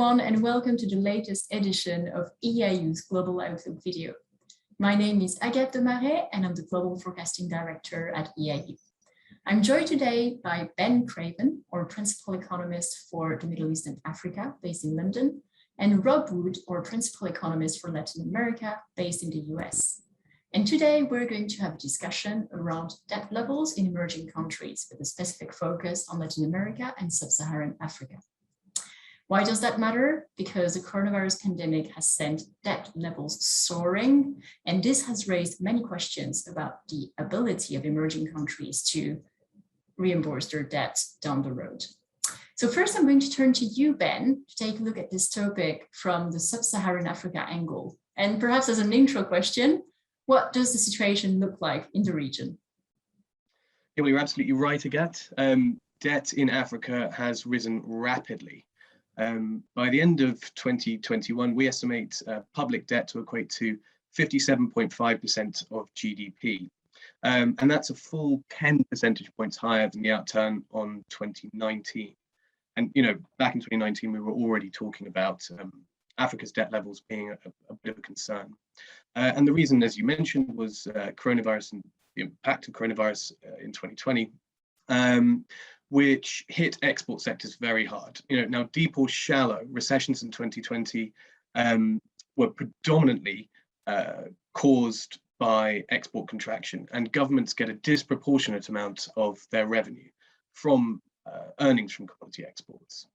everyone, and welcome to the latest edition of EIU's Global Outlook video. My name is Agathe Demarais, and I'm the Global Forecasting Director at EIU. I'm joined today by Ben Craven, our Principal Economist for the Middle East and Africa, based in London, and Rob Wood, our Principal Economist for Latin America, based in the US. And today we're going to have a discussion around debt levels in emerging countries with a specific focus on Latin America and Sub-Saharan Africa. Why does that matter? Because the coronavirus pandemic has sent debt levels soaring, and this has raised many questions about the ability of emerging countries to reimburse their debts down the road. So first, I'm going to turn to you, Ben, to take a look at this topic from the Sub-Saharan Africa angle. And perhaps as an intro question, what does the situation look like in the region? Yeah, well, you're absolutely right, Agathe. Debt in Africa has risen rapidly. By the end of 2021, we estimate public debt to equate to 57.5% of GDP. And that's a full 10 percentage points higher than the outturn on 2019. And, you know, back in 2019, we were already talking about Africa's debt levels being a bit of a concern. And the reason, as you mentioned, was coronavirus and the impact of coronavirus in 2020. Which hit export sectors very hard. You know, now deep or shallow recessions in 2020 were predominantly caused by export contraction, and governments get a disproportionate amount of their revenue from earnings from commodity exports.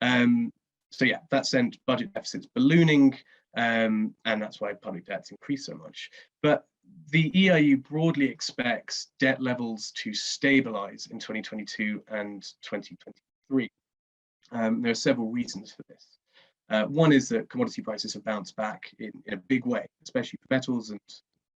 So yeah, that sent budget deficits ballooning, and that's why public debts increased so much. But the EIU broadly expects debt levels to stabilize in 2022 and 2023. There are several reasons for this. One is that commodity prices have bounced back in a big way, especially for metals and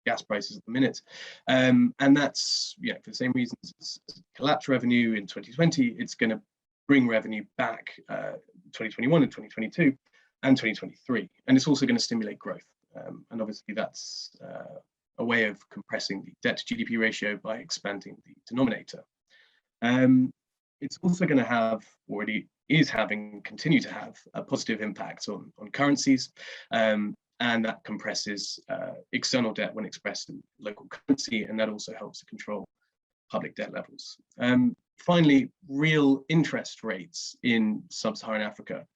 gas prices at the minute. And that's, you know, for the same reasons as collapsed revenue in 2020, it's going to bring revenue back 2021 and 2022 and 2023. And it's also going to stimulate growth. And obviously that's a way of compressing the debt to GDP ratio by expanding the denominator. It's also going to have, already is having, continue to have a positive impact on currencies, and that compresses external debt when expressed in local currency, and that also helps to control public debt levels. Finally, real interest rates in sub-Saharan Africa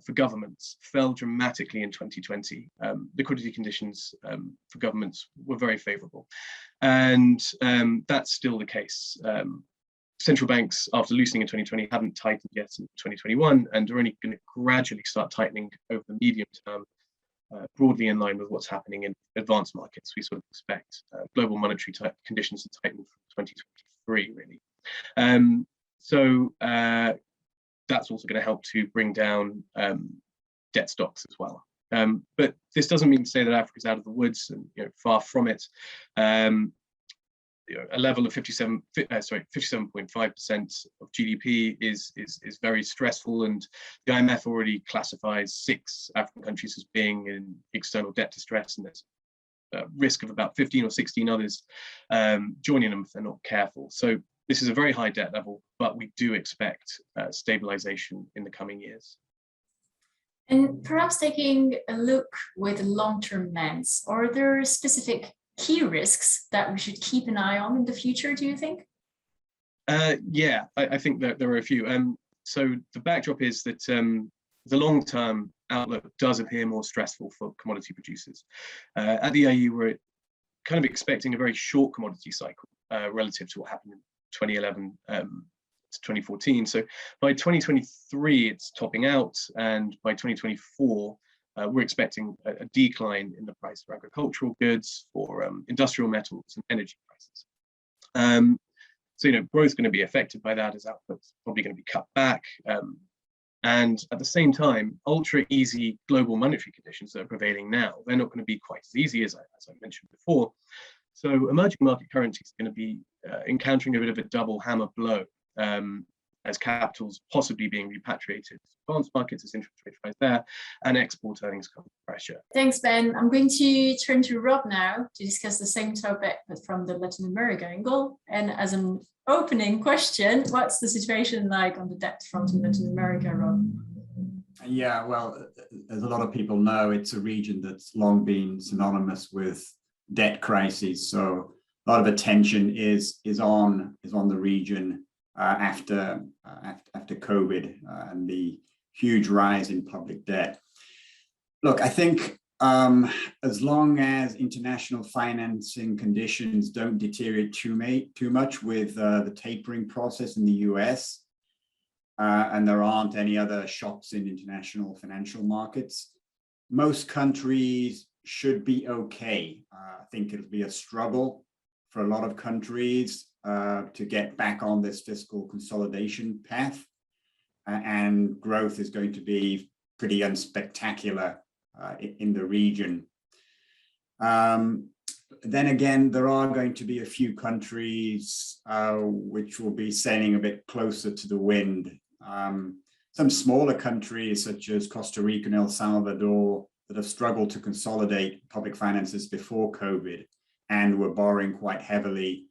for governments fell dramatically in 2020. Liquidity conditions for governments were very favorable. And that's still the case. Central banks, after loosening in 2020, haven't tightened yet in 2021, and are only going to gradually start tightening over the medium term, broadly in line with what's happening in advanced markets. We sort of expect global monetary conditions to tighten from 2023, really. That's also going to help to bring down debt stocks as well. But this doesn't mean to say that Africa's out of the woods, and far from it. A level of 57.5% of GDP is very stressful, and the IMF already classifies 6 African countries as being in external debt distress, and there's a risk of about 15 or 16 others joining them if they're not careful. So this is a very high debt level, but we do expect stabilization in the coming years. And perhaps taking a look with a long-term lens, are there specific key risks that we should keep an eye on in the future, do you think? Yeah, I think that there are a few. So the backdrop is that the long-term outlook does appear more stressful for commodity producers. At the EIU, we're kind of expecting a very short commodity cycle relative to what happened in 2011 to 2014. So by 2023, it's topping out, and by 2024, we're expecting a decline in the price of agricultural goods, for industrial metals and energy prices. So growth is going to be affected by that, as output's probably going to be cut back. And at the same time, ultra easy global monetary conditions that are prevailing now, they're not going to be quite as easy as I mentioned before. So emerging market currencies are going to be encountering a bit of a double hammer blow, as capital's possibly being repatriated to advanced markets as interest rates rise there, and export earnings come under pressure. Thanks, Ben. I'm going to turn to Rob now to discuss the same topic, but from the Latin America angle. And as an opening question, what's the situation like on the debt front in Latin America, Rob? Yeah, well, as a lot of people know, it's a region that's long been synonymous with debt crises. So a lot of attention is on the region after COVID and the huge rise in public debt. Look, I think as long as international financing conditions don't deteriorate too much with the tapering process in the US, and there aren't any other shocks in international financial markets, most countries should be okay. I think it'll be a struggle for a lot of countries to get back on this fiscal consolidation path, and growth is going to be pretty unspectacular in the region. Then again, there are going to be a few countries which will be sailing a bit closer to the wind. Some smaller countries such as Costa Rica and El Salvador that have struggled to consolidate public finances before COVID and were borrowing quite heavily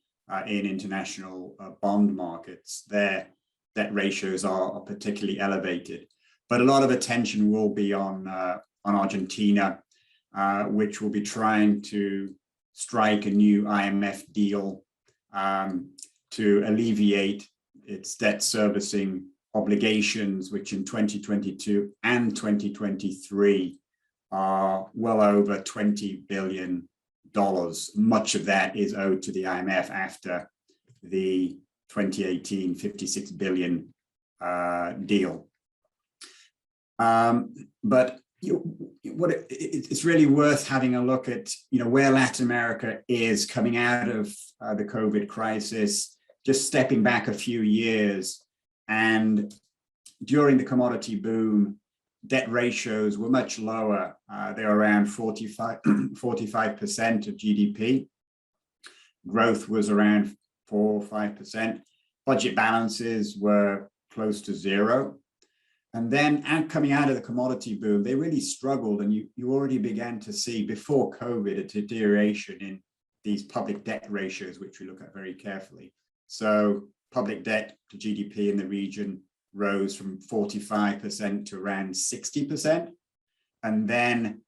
in international bond markets. Their debt ratios are particularly elevated. But a lot of attention will be on Argentina, which will be trying to strike a new IMF deal to alleviate its debt servicing obligations, which in 2022 and 2023 are well over $20 billion. Much of that is owed to the IMF after the 2018 $56 billion deal. But it's really worth having a look at where Latin America is coming out of the COVID crisis, just stepping back a few years. And during the commodity boom, debt ratios were much lower. They were around 45% of GDP. Growth was around 4 or 5%. Budget balances were close to zero. And then coming out of the commodity boom, they really struggled. And you already began to see before COVID a deterioration in these public debt ratios, which we look at very carefully. So public debt to GDP in the region rose from 45% to around 60%. And then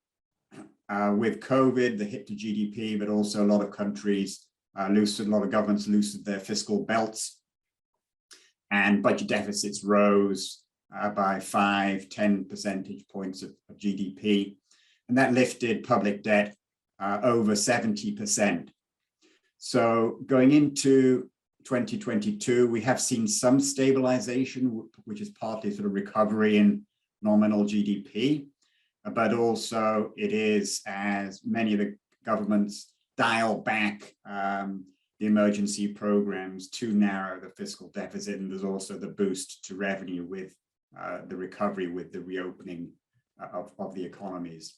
with COVID, the hit to GDP, but also a lot of countries a lot of governments loosened their fiscal belts, and budget deficits rose by 5-10 percentage points of GDP. And that lifted public debt over 70%. So going into 2022, we have seen some stabilization, which is partly sort of recovery in nominal GDP, but also it is as many of the governments dial back the emergency programs to narrow the fiscal deficit. And there's also the boost to revenue with the recovery with the reopening of the economies.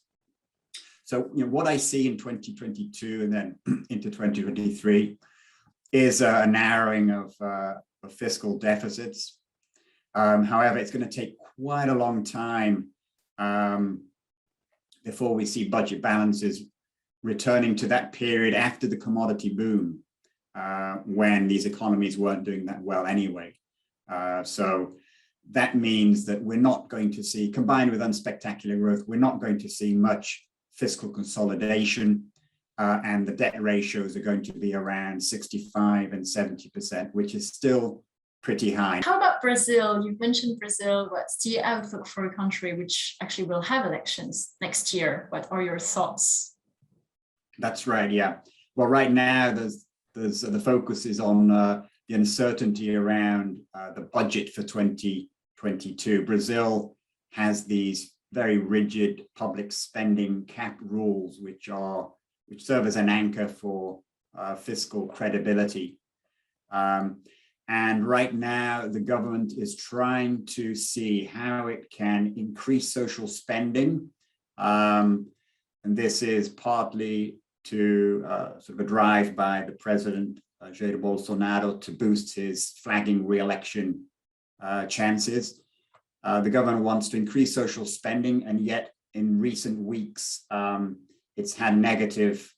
So what I see in 2022 and then into 2023 is a narrowing of fiscal deficits. However, it's going to take quite a long time before we see budget balances returning to that period after the commodity boom, when these economies weren't doing that well anyway. So that means that we're not going to see, combined with unspectacular growth, we're not going to see much fiscal consolidation, and the debt ratios are going to be around 65 and 70%, which is still pretty high. How about Brazil? You've mentioned Brazil. What's the outlook for a country which actually will have elections next year? What are your thoughts? That's right, yeah. Well, right now, the focus is on the uncertainty around the budget for 2022. Brazil has these very rigid public spending cap rules, which serve as an anchor for fiscal credibility. And right now, the government is trying to see how it can increase social spending. And this is partly to sort of a drive by the president, Jair Bolsonaro, to boost his flagging re-election chances. The government wants to increase social spending, and yet in recent weeks, it's had negative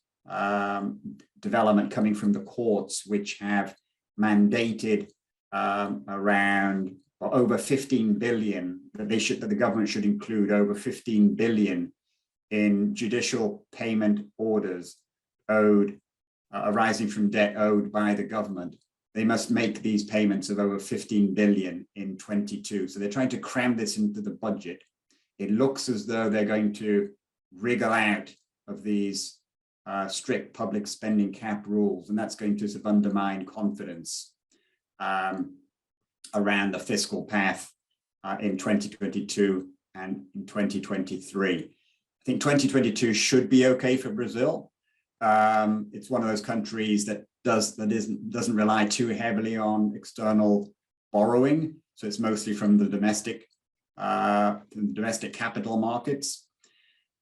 development coming from the courts, which have mandated around or over 15 billion, that the government should include over 15 billion in judicial payment orders owed, arising from debt owed by the government. They must make these payments of over 15 billion in 22. So they're trying to cram this into the budget. It looks as though they're going to wriggle out of these strict public spending cap rules, and that's going to sort of undermine confidence around the fiscal path in 2022 and in 2023. I think 2022 should be okay for Brazil. It's one of those countries that doesn't rely too heavily on external borrowing, so it's mostly from the domestic capital markets.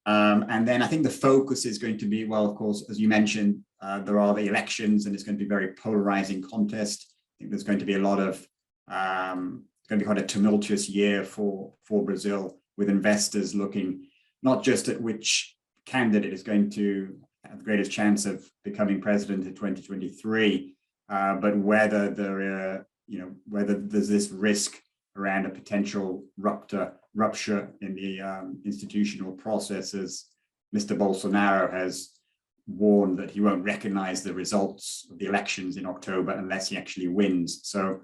And then I think the focus is going to be, well, of course, as you mentioned, there are the elections, and it's going to be a very polarizing contest. I think there's going to be a lot of, it's going to be quite a tumultuous year for Brazil, with investors looking not just at which candidate is going to have the greatest chance of becoming president in 2023, but whether whether there's this risk around a potential rupture in the institutional processes. Mr. Bolsonaro has warned that he won't recognize the results of the elections in October unless he actually wins. So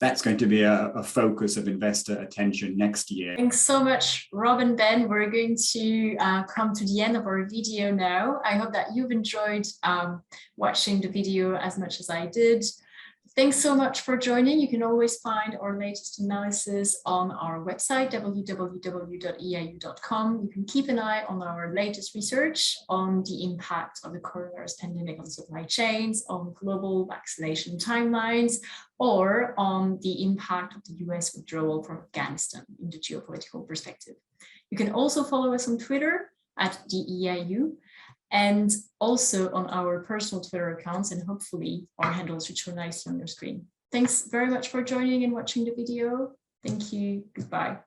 that's going to be a focus of investor attention next year. Thanks so much, Rob and Ben. We're going to come to the end of our video now. I hope that you've enjoyed watching the video as much as I did. Thanks so much for joining. You can always find our latest analysis on our website, www.eiu.com. You can keep an eye on our latest research on the impact of the coronavirus pandemic on supply chains, on global vaccination timelines, or on the impact of the US withdrawal from Afghanistan in the geopolitical perspective. You can also follow us on Twitter @DEIU, and also on our personal Twitter accounts, and hopefully our handles which show nicely on your screen. Thanks very much for joining and watching the video. Thank you. Goodbye.